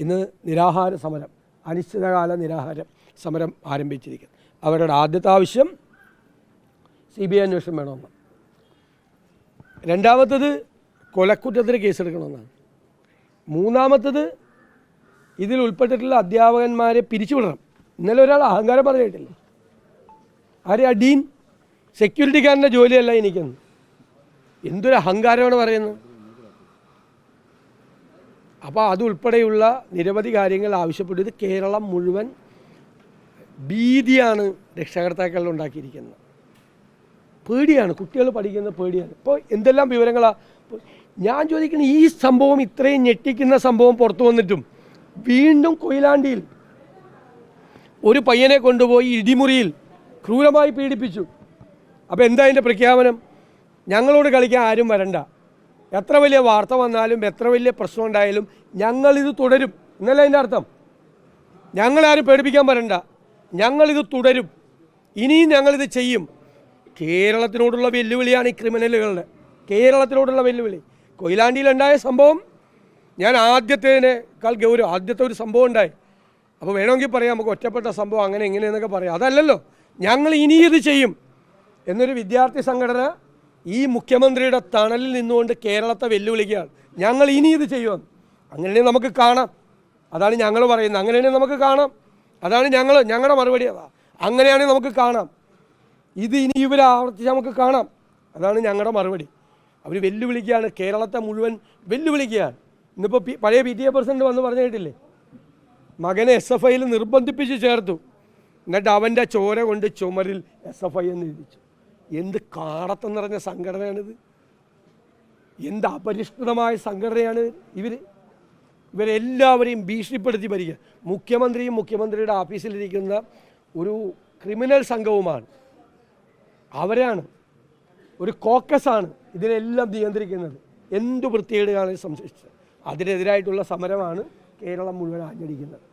ഇന്ന് നിരാഹാര സമരം, അനിശ്ചിതകാല നിരാഹാര സമരം ആരംഭിച്ചിരിക്കുന്നത്. അവരുടെ ആദ്യത്തെ ആവശ്യം CBI അന്വേഷണം വേണമെന്ന്, രണ്ടാമത്തത് കൊലക്കുറ്റത്തിന് കേസെടുക്കണമെന്നാണ്, മൂന്നാമത്തത് ഇതിൽ ഉൾപ്പെട്ടിട്ടുള്ള അധ്യാപകന്മാരെ പിരിച്ചുവിടണം. ഇന്നലെ ഒരാൾ അഹങ്കാരം പറഞ്ഞിട്ടില്ലേ, ആരെ ഡീൻ സെക്യൂരിറ്റിക്കാരൻ്റെ ജോലിയല്ല എനിക്കെന്ന്. എന്തൊരു അഹങ്കാരമാണ് പറയുന്നത്. അപ്പോൾ അതുൾപ്പെടെയുള്ള നിരവധി കാര്യങ്ങൾ ആവശ്യപ്പെട്ടത് കേരളം മുഴുവൻ ഭീതിയാണ് രക്ഷകർത്താക്കളിൽ ഉണ്ടാക്കിയിരിക്കുന്നത്. പേടിയാണ്, കുട്ടികൾ പഠിക്കുന്ന പേടിയാണ്. ഇപ്പോൾ എന്തെല്ലാം വിവരങ്ങളാണ് ഞാൻ ചോദിക്കുന്നത്. ഈ സംഭവം, ഇത്രയും ഞെട്ടിക്കുന്ന സംഭവം പുറത്തു വന്നിട്ടും വീണ്ടും കൊയിലാണ്ടിയിൽ ഒരു പയ്യനെ കൊണ്ടുപോയി ഇടിമുറിയിൽ ക്രൂരമായി പീഡിപ്പിച്ചു. അപ്പോൾ എന്താ അതിൻ്റെ പ്രഖ്യാപനം? ഞങ്ങളോട് കളിക്കാൻ ആരും വരണ്ട, എത്ര വലിയ വാർത്ത വന്നാലും എത്ര വലിയ പ്രശ്നം ഉണ്ടായാലും ഞങ്ങളിത് തുടരും എന്നല്ല അതിൻ്റെ അർത്ഥം. ഞങ്ങളാരും പേടിപ്പിക്കാൻ വരണ്ട, ഞങ്ങളിത് തുടരും, ഇനിയും ഞങ്ങളിത് ചെയ്യും. കേരളത്തിനോടുള്ള വെല്ലുവിളിയാണ് ഈ ക്രിമിനലുകളുടെ, കേരളത്തിനോടുള്ള വെല്ലുവിളി. കൊയിലാണ്ടിയിലുണ്ടായ സംഭവം ഞാൻ ആദ്യത്തേതിനേക്കാൾ ഗൗരവം, ആദ്യത്തെ ഒരു സംഭവം ഉണ്ടായി. അപ്പോൾ വേണമെങ്കിൽ പറയാം നമുക്ക് ഒറ്റപ്പെട്ട സംഭവം അങ്ങനെ എങ്ങനെയെന്നൊക്കെ പറയാം. അതല്ലല്ലോ, ഞങ്ങൾ ഇനി ഇത് ചെയ്യും എന്നൊരു വിദ്യാർത്ഥി സംഘടന ഈ മുഖ്യമന്ത്രിയുടെ തണലിൽ നിന്നുകൊണ്ട് കേരളത്തെ വെല്ലുവിളിക്കുകയാണ്. ഞങ്ങൾ ഇനി ഇത് ചെയ്യുമെന്ന്. അങ്ങനെയാണെങ്കിൽ നമുക്ക് കാണാം. അതാണ് ഞങ്ങൾ പറയുന്നത്. അങ്ങനെയാണെങ്കിൽ നമുക്ക് കാണാം. അതാണ് ഞങ്ങളുടെ മറുപടി. അങ്ങനെയാണെങ്കിൽ നമുക്ക് കാണാം. ഇത് ഇനി ഇവർ ആവർത്തിച്ച് നമുക്ക് കാണാം. അതാണ് ഞങ്ങളുടെ മറുപടി. അവർ വെല്ലുവിളിക്കുകയാണ്, കേരളത്തെ മുഴുവൻ വെല്ലുവിളിക്കുകയാണ്. ഇന്നിപ്പോൾ പഴയ PTA പ്രസിഡന്റ് വന്ന് പറഞ്ഞു കേട്ടില്ലേ, മകനെ SFIയിൽ നിർബന്ധിപ്പിച്ച് ചേർത്തു, എന്നിട്ട് അവൻ്റെ ചോര കൊണ്ട് ചുമരിൽ SFI എന്ന് എഴുതിച്ചു. എന്ത് കാടത്തം നിറഞ്ഞ സംഘടനയാണിത്, എന്ത് അപരിഷ്കൃതമായ സംഘടനയാണ് ഇവരെല്ലാവരെയും ഭീഷണിപ്പെടുത്തി ഭരിക്കുക. മുഖ്യമന്ത്രിയും മുഖ്യമന്ത്രിയുടെ ഓഫീസിലിരിക്കുന്ന ഒരു ക്രിമിനൽ സംഘവുമാണ്, അവരാണ്, ഒരു കോക്കസാണ് ഇതിനെല്ലാം നിയന്ത്രിക്കുന്നത്. എന്തു വൃത്തികേടുകളാണ് സംശയിച്ചത്. അതിനെതിരായിട്ടുള്ള സമരമാണ് കേരളം മുഴുവൻ ആഞ്ഞടിക്കുന്നത്.